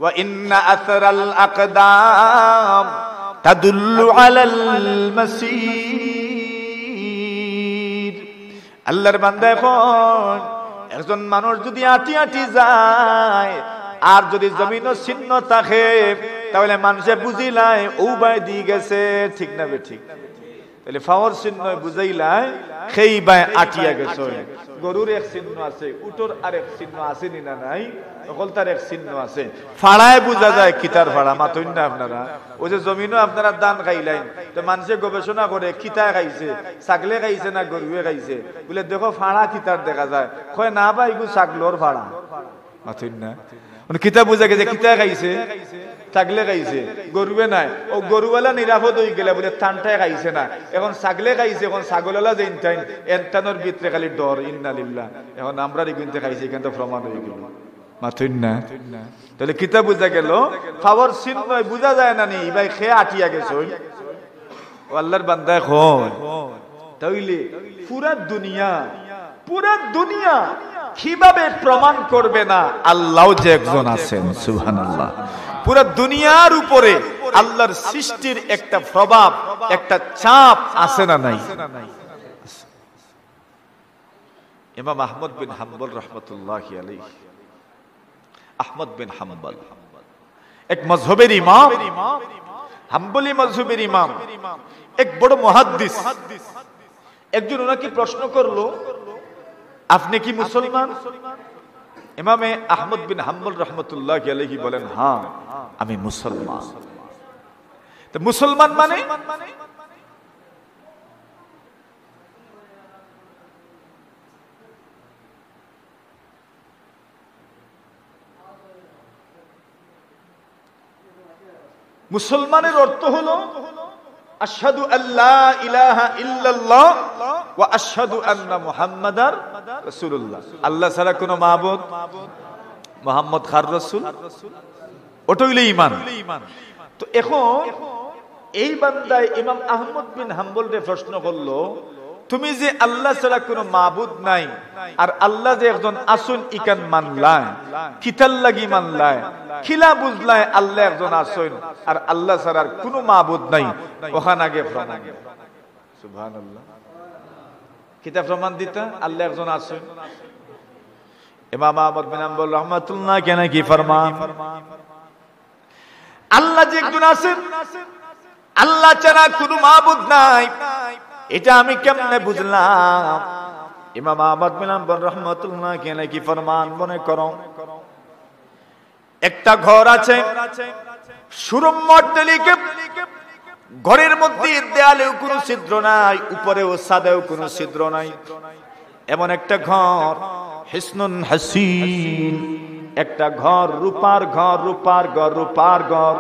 ওয়া ইন্না আথরাল আকদাম তাদুল্লু আলাল মাসির আল্লাহর বান্দা এখন একজন মানুষ যদি আটি আটি যায় আর যদি জমিনও চিহ্ন থাকে তাহলে মানুষে বুঝিলাই ও বাই দি গেছে ঠিক না বে ঠিক তাহলে ফাওয়ার চিহ্ন বুঝাইলাই সেই বাই আটিয়া গেছে গরুর এক চিহ্ন আছে উটোর আরেক চিহ্ন আছে নি না নাই সকল তার এক চিহ্ন আছে ফাড়ায় বোঝা যায় কিতার ফাড়া মাতইন না আপনারা ওই যে জমিনও আপনারা দান খাইলেন তো মানুষে গবেষণা করে কিতা খাইছে ছাগলে খাইছে না গরুয়ে খাইছে বলে দেখো ফাড়া কিতার দেখা যায় কয় না ভাই গু ছাগলর ফাড়া মাতইন না কিতা বোঝা গেছে কিতা খাইছে ছাগলে খাইছে গরুয়ে নাই ও গরুওয়ালা নিরাপদ হয়ে গেলে বলে টানটাই খাইছে না এখন ছাগলে খাইছে এখন ছাগলওয়ালা যে ইনটাইন এনটানোর ভিতরে খালি ডর ইন্নালিল্লাহ এখন আমরা রিগুনতে খাইছি এখান তো প্রমাণ হয়ে গেল মাথুন না তাহলে কিতা বোঝা গেল ফাওয়ার চিহ্ন বোঝা যায় না নি ভাই খেয়ে আটিয়া গেছে ও আল্লাহর বান্দা এখন তাইলে পুরা দুনিয়া কিভাবে প্রমাণ করবে না আল্লাহ যে একজন আছেন সুবহানাল্লাহ পুরা দুনিয়ার উপরে আল্লাহর সৃষ্টির একটা প্রভাব একটা চাপ আছে না নাই ইমাম আহমদ বিন হাম্বল রাহমাতুল্লাহি আলাইহি আহমদ বিন হাম্বল এক মাযহাবের ইমাম হাম্বলি মাযহাবের ইমাম এক বড় মুহাদ্দিস একজন ওনাকে প্রশ্ন করলো আপনি কি মুসলমান ইমামে আহমদ বিন হাম্বল রাহমাতুল্লাহি আলাইহি বলেন হ্যাঁ আমি মুসলমান তো মুসলমান মানে মুসলমানের অর্থ হলো আশহাদু আল্লা ইলাহা ইল্লাল্লাহ ওয়া আশহাদু আন্না মুহাম্মাদার রাসূলুল্লাহ আল্লাহ ছাড়া কোনো মাবুদ মুহাম্মদ খার রাসূল ওটা হইলো ঈমান তো এখন এই বান্দায় ইমাম আহমদ বিন হাম্বল রে প্রশ্ন করলো তুমি যে আল্লাহ ছাড়া কোনো মাবুদ নাই আর আল্লাহ যে একজন আসুন ইকান মানলাই কিতাল লাগি মানলাই খিলা বুঝলাই আল্লাহ একজন আসুন আর আল্লাহ ছাড়া কোনো মাবুদ নাই ওখানে আগে প্রমাণ সুবহানাল্লাহ। কিতাব প্রমাণ দিতা আল্লাহ একজন আছে। ইমাম আহমদ বিন হাম্বল রাহমাতুল্লাহ কেন কি ফরমান, আল্লাহ যে একজন আছেন, আল্লাহ ছাড়া কোনো মাবুদ নাই, এটা আমি কেমনে বুঝলাম? ইমাম আহমদ বিন হাম্বল রাহমাতুল্লাহ কেন কি ফরমান, মনে করো একটা ঘর আছে, সুরম্যটলিকে, ঘরের মধ্যে দেয়ালেও কোনো ছিদ্র নাই, উপরেও ছাদেও কোনো ছিদ্র নাই, এমন একটা ঘর, হিসনুন হাসিন, একটা ঘর, রূপার ঘর, রূপার ঘর, রূপার ঘর।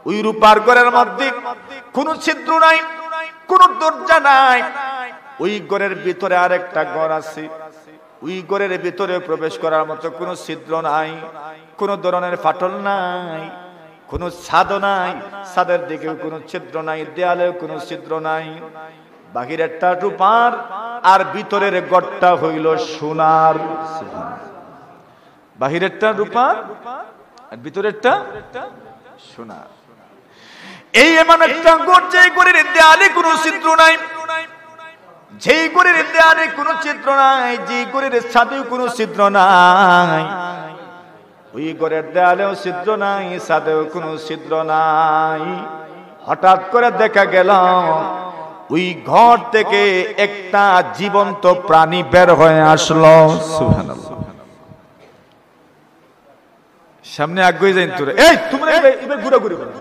ওই রূপার ঘরের মধ্যে কোনো ছিদ্র নাই, কোনো দরজা নাই। ওই ঘরের ভিতরে আরেকটা ঘর আছে, ওই ঘরের ভিতরে প্রবেশ করার মতো কোনো ছিদ্র নাই, কোনো ধরনের ফাটল নাই, কোনো ছাদ নাই, ছাদের দিকেও কোনো ছিদ্র নাই, দেয়ালেও কোনো ছিদ্র নাই। বাহিরেরটা রূপার আর ভিতরের ঘরটা হইল সোনার। বাহিরেরটা রূপার আর ভিতরেরটা সোনার। এই এমন একটা ঘর, যেই ঘরের দেয়ালে কোনো ছিদ্র নাই, যেই ঘরের দেয়ালে কোনো ছিদ্র নাই, যেই ঘরের ছাদেও কোনো ছিদ্র নাই, ওই ঘরের দেয়ালেও ছিদ্র নাই, ছাদেও কোনো ছিদ্র নাই। হঠাৎ করে দেখা গেল ওই ঘর থেকে একটা জীবন্ত প্রাণী বের হয়ে আসলো। সুবহানাল্লাহ। সামনে আগুয়ে যাই তোরে, এই তোমরা এবার ঘুরাঘুরি করো।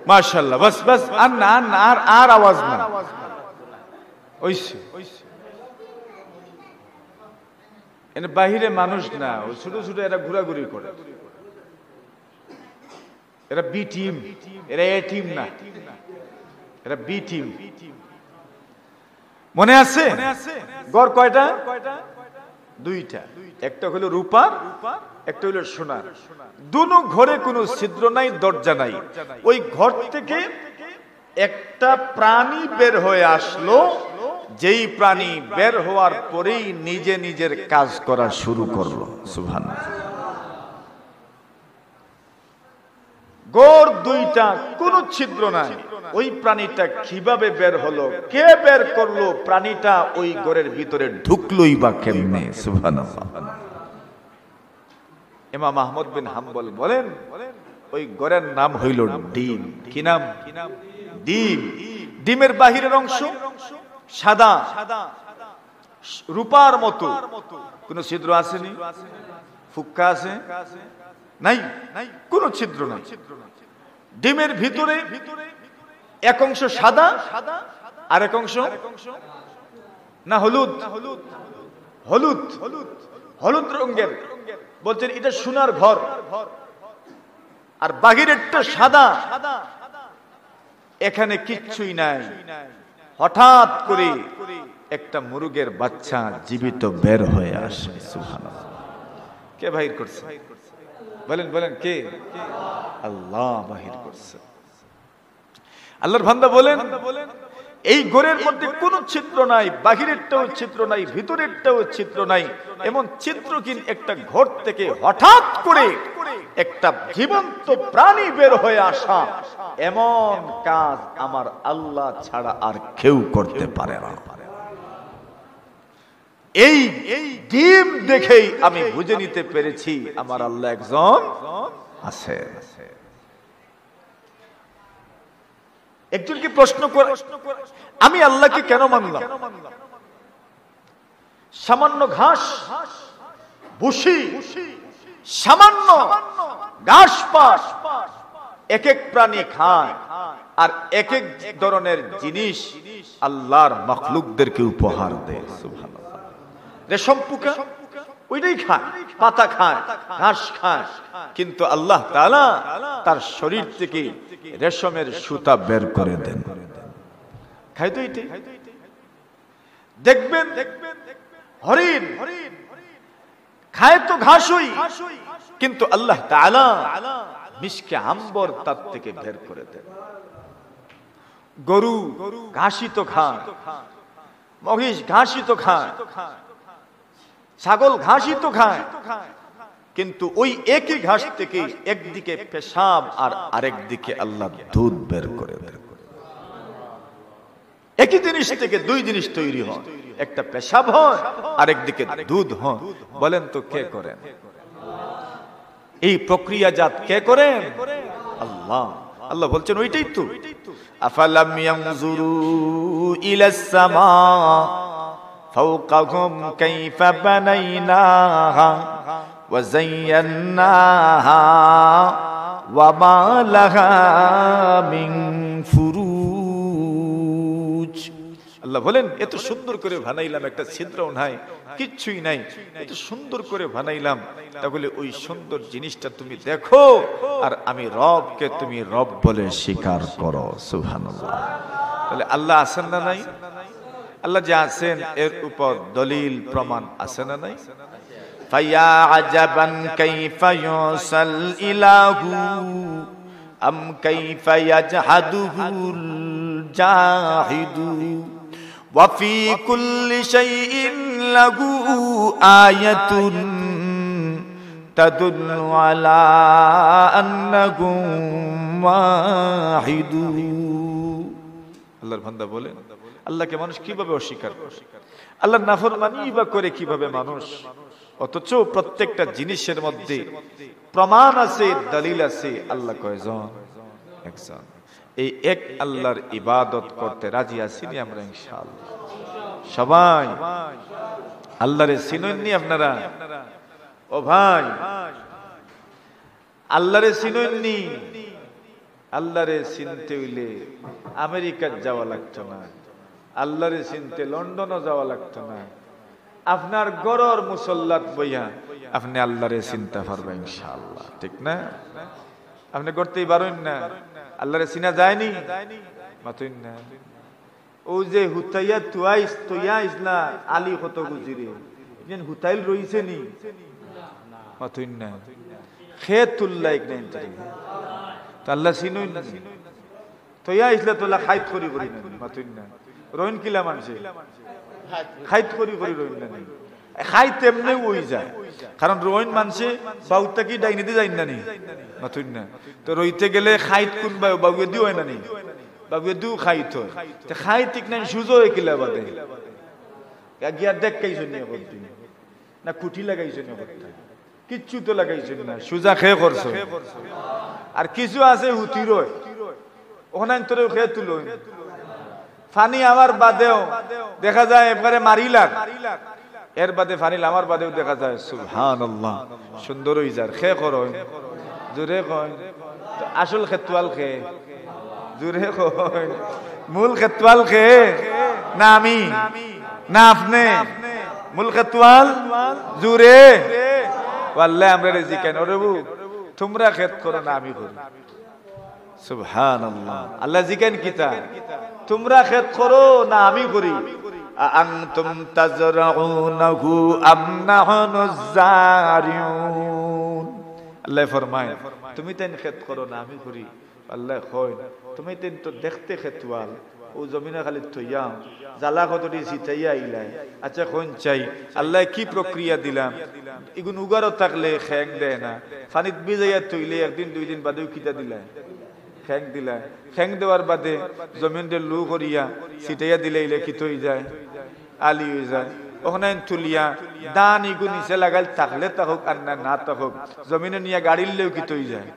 মাশাআল্লাহ, বাস বাস, আর আওয়াজ না, ওইছে এনে বাহিরে মানুষ না, ওই ছোট ছোট এরা ঘোরাঘুরি করে, এরা বি টিম, এরা এ টিম না, এরা বি টিম। মনে আছে ঘর কয়টা? দুইটা, একটা হলো রূপার, একটা হলো সোনার। দুনো ঘরে কোনো ছিদ্র নাই, দরজা নাই। ওই ঘর থেকে একটা প্রাণী বের হয়ে আসলো, যেই প্রাণী বের হওয়ার পরেই নিজে নিজের কাজ করা শুরু করলো। সুবহানাল্লাহ। ঘর দুইটা, কোনো ছিদ্র নাই। ওই প্রাণীটা কিভাবে বের হলো, কে বের করলো, প্রাণীটা ওই ঘরের ভিতরে ঢুকলোই বা কেমনে? সুবহানাল্লাহ। ইমাম আহমদ বিন হাম্বল বলেন, ওই ঘরের নাম হইল ডিম। কি নাম? ডিম। ডিমের বাহিরের অংশ সাদা, রূপার মতো। কোন ছিদ্র আসেনি? ফুক্কা আছে? নাই, কোন ছিদ্র নাই। ডিমের ভিতরে এক অংশ সাদা, আর এক অংশ না হলুদ, হলুদ হলুদ রঙের। বলছেন এটা সোনার ঘর, আর বাহিরেরটা সাদা। এখানে কিচ্ছুই নাই। হঠাৎ করে একটা মুরগের বাচ্চা জীবিত বের হয়ে আসে। সুবহানাল্লাহ। কে বাহির করছে? বলেন বলেন, কে? আল্লাহ বাহির করছে। আল্লাহর বান্দা বলেন, এই ঘরের মধ্যে কোনো ছিদ্র নাই, বাহিরেরটাও ছিদ্র নাই, ভিতরেরটাও ছিদ্র নাই। এমন ছিদ্রহীন একটা ঘর থেকে হঠাৎ করে একটা জীবন্ত প্রাণী বের হয়ে আসা, এমন কাজ আমার আল্লাহ ছাড়া আর কেউ করতে পারে না। এই ডিম দেখেই আমি বুঝে নিতে পেরেছি আমার আল্লাহ একজন আছে। একজনকে প্রশ্ন করে, আমি আল্লাহকে কেন মানলাম? সামান্য ঘাস, ভুসি, সামান্য ঘাস পাস এক এক প্রাণী খায়, আর এক এক ধরনের জিনিস আল্লাহর মাখলুকদেরকে উপহার দেয়। সুবহানাল্লাহ। রেশম পোকা, ওইটাই খায়, পাতা খায়, ঘাস খায়, কিন্তু আল্লাহ তাআলা তার শরীর থেকে রেশমের সুতা বের করে দেন, খায় তো এটাই। দেখবেন হরিণ খায় তো ঘাসই, কিন্তু আল্লাহ তাআলা মিশকে আম্বর তার থেকে বের করে দেন। গরু ঘাসই তো খায়, মহিষ ঘাসই তো খায়, ছাগল ঘাসই তো খায়, কিন্তু ওই একই ঘাস থেকে একদিকে পেশাব আর আরেক দিকে আল্লাহ দুধ বের করে দেন। একই জিনিস থেকে দুই জিনিস তৈরি হয়, একটা পেশাব হয় আরেকদিকে দুধ হয়। বলেন তো কে করেন এই প্রক্রিয়াজাত? কে করেন? আল্লাহ। আল্লাহ বলছেন ওইটাই তো, আফালাম ইয়ানজুরু ইলাস সামা ফাওকাহুম কাইফা বানাইনাহা ওয়া যায়্যানাহা ওয়া মা লাহা মিন ফুরুজ। আল্লাহ বলেন এত সুন্দর করে বানাইলাম, একটা ছিদ্রও নাই, কিচ্ছুই নাই, এত সুন্দর করে বানাইলাম, তাহলে ওই সুন্দর জিনিসটা তুমি দেখো আর আমি রবকে তুমি রব বলে স্বীকার করো। সুবহানাল্লাহ। তাহলে আল্লাহ আছেন না নাই? আল্লাহ যে আছেন এর উপর দলিল প্রমাণ আছে না নাই? ফায়া আজাবান কাইফা ইউসাল ইলাহু আম কাইফা ইয়াজহাদুহুল জাহিদু ওয়া ফি কুল্লি শাইইন লাহু আয়াতুন তাদুল্লু আলা আন্নাহু ওয়াহিদু। আল্লাহর বান্দা বলেন আল্লাহকে মানুষ কিভাবে অস্বীকার করে? আল্লাহর নাফরমানি বা করে কিভাবে মানুষ? অথচ প্রত্যেকটা জিনিসের মধ্যে প্রমাণ আছে, দলিল আছে। আল্লাহ কয়জন? একজন। এই এক আল্লাহর ইবাদত করতে রাজি আছি নি আমরা ইনশাআল্লাহ? সবাই আল্লাহরে চিনেননি আপনারা? ও ভাই, আল্লাহরে চিনেননি? আল্লাহরে চিনতে হইলে আমেরিকা যাওয়া লাগতো না, আল্লাহরে চিনতে লন্ডনও যাওয়া লাগতো না। আপনার গরর মুসল্লাত বইয়া আপনি আল্লাহরে চিনতে পারবেন ইনশাআল্লাহ, ঠিক না? আপনি করতেই পারেন না, আল্লাহরে চিনা যায়নি মাতুন না। ও যে হুতাইয়া তুয়াইস না আলী কত গুজিরে যেন হুতাইল রইছে নি মাতুন না, খেতুল্লাহ ইকনাইন তো আল্লাহ চিনুই না। তোয়া ইসলা তোলা খাইত করি করি না মাতুন না, রইন কিলা মানছে খাইত করি করি রইন না, খাইত এমনি ওই যায়। কারণ রইন মানছে বাউটা কি ডাইনিতে যাই না নি মাতুন না, তো রইতে গেলে খাইত কোন বাবুয়ে দিও হয় না নি, বাবুয়ে দিও খাইত হয়, খাই ঠিক নাই সুজো কিলা বাদে গিয়া দেখ কাইছো নিয়ে করতে না, কুঠি লাগাইছো নিয়ে করতে, কিচ্ছু তো লাগাইছো না, সুজা খেয়ে করছো। আর কিছু আছে হুতির ওখানে তোরে খেয়ে তুলো ফানি আমার বাদেও দেখা যায় এবারে মারিলাক, এর বাদে ফানিল আমার বাদেও দেখা যায়। সুবহানাল্লাহ, সুন্দর হই যার খেয়ে করো জোরে কয়, আসল খেতুয়াল খেয়ে জোরে কয়, মূল খেতুয়াল খেয়ে না আমি না আপনি, মূল খেতুয়াল জোরে ওয়াল্লাহ আমরা রিজিকেন ওরে বউ তোমরা খেত করো না আমি করি। সুবহানাল্লাহ, আল্লাহ জিকেন কিতা তোমরা খেত করো না আমি করি। আনতুম তাজরাউনাহু আম নাহনুজ জারিউন, আল্লাহ ফরমায় তুমি তেন খেত করো না আমি করি। আল্লাহ কয় তুমি তেন তো দেখতে খেতওয়াল, ও জমিনে খালি থইয়া জ্বালা কতটি সিটাইয়া আইলাই। আচ্ছা কোন চাই আল্লাহ কি প্রক্রিয়া দিলাম, এগুন উগারও থাকলে খ্যাং দেয় না, ফানিত ভিজাইয়া থইলে একদিন দুই দিন বাদেও কিতা দিলাই খ্যাং দিলাই, খ্যাং দেওয়ার বাদে জমিনটা লু করিয়া সিটাইয়া দিলে ইলে কিত হয়ে যায়, আলি হয়ে যায়। ওখানে তুলিয়া দান ইগু নিচে লাগাল থাকলে থাকুক আর না থাকুক, জমিনে নিয়ে গাড়িলেও কিত হয়ে যায়,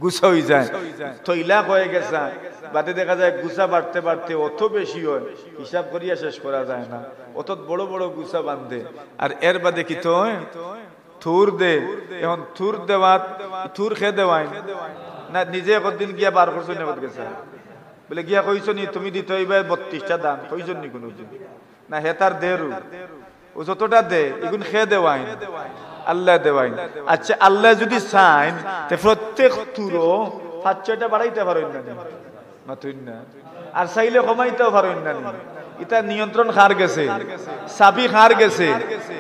গুছা হয়ে যায়। তৈলা হয়ে গেছে বাদে দেখা যায় গুছা বাড়তে বাড়তে অত বেশি হয় হিসাব করিয়া শেষ করা যায় না, অত বড় বড় গুছা বান্ধে। আর এর বাদে কি তো থুর দে, এখন থুর দেওয়া থুর খেয়ে দেওয়াই না, নিজে কতদিন গিয়া বার করছো না গেছে বলে গিয়া কইছো নি তুমি দিতে হইবে 32টা দাম কইছো নি কোনোদিন না, হেতার দেরু ও যতটা দে এগুন খেয়ে দেওয়াই আল্লাহ দেওয়াই। আচ্ছা আল্লাহ যদি চাইন তে প্রত্যেক তুরো 5-6টা বাড়াইতে পারেন না মাতুন না, আর চাইলে কমাইতেও পারেন না। এটা নিয়ন্ত্রণ কার গেছে? চাবি কার গেছে?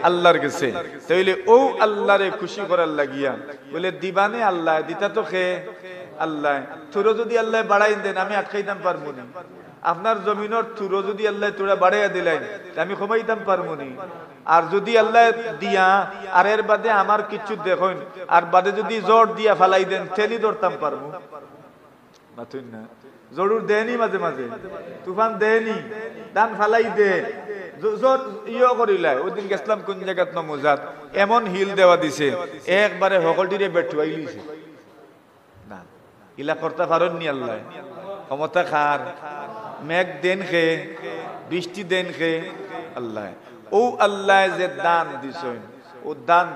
আল্লাহর গেছে। তাইলে ও আল্লাহরে খুশি করার লাগিয়া বলে দিবানে আল্লাহ, দিতা তো খে আল্লাহ। তুরো যদি আল্লাহ বাড়াই দেন আমি আটকাইতাম পারবো না। আপনার জমিনের তুরো যদি আল্লাহ তোরা বাড়াইয়া দিলেন আমি কমাইতাম পারবো না। আর যদি আল্লাহ দিয়া আর এর বাদে আমার কিছু দেখুন আর বাদে যদি জোর দিয়া ফালাই দেন ঠেলি ধরতাম পারবো না। জরুর দেয়নি, মাঝে মাঝে তুফান দেয়নি, দান ফালাই দে জোর ইয়ে করিলাই। ওই দিন গেছিলাম কোন জায়গাত নমুজাত, এমন হিল দেওয়া দিছে একবারে সকলটিরে বেঠুয়াই লিছে না। ইলা করতে পারেননি আল্লাহ, ক্ষমতা খার। মেঘ দেন খে, বৃষ্টি দেন খে আল্লাহ। ও আল্লাহ যে দান দিছেন ও দান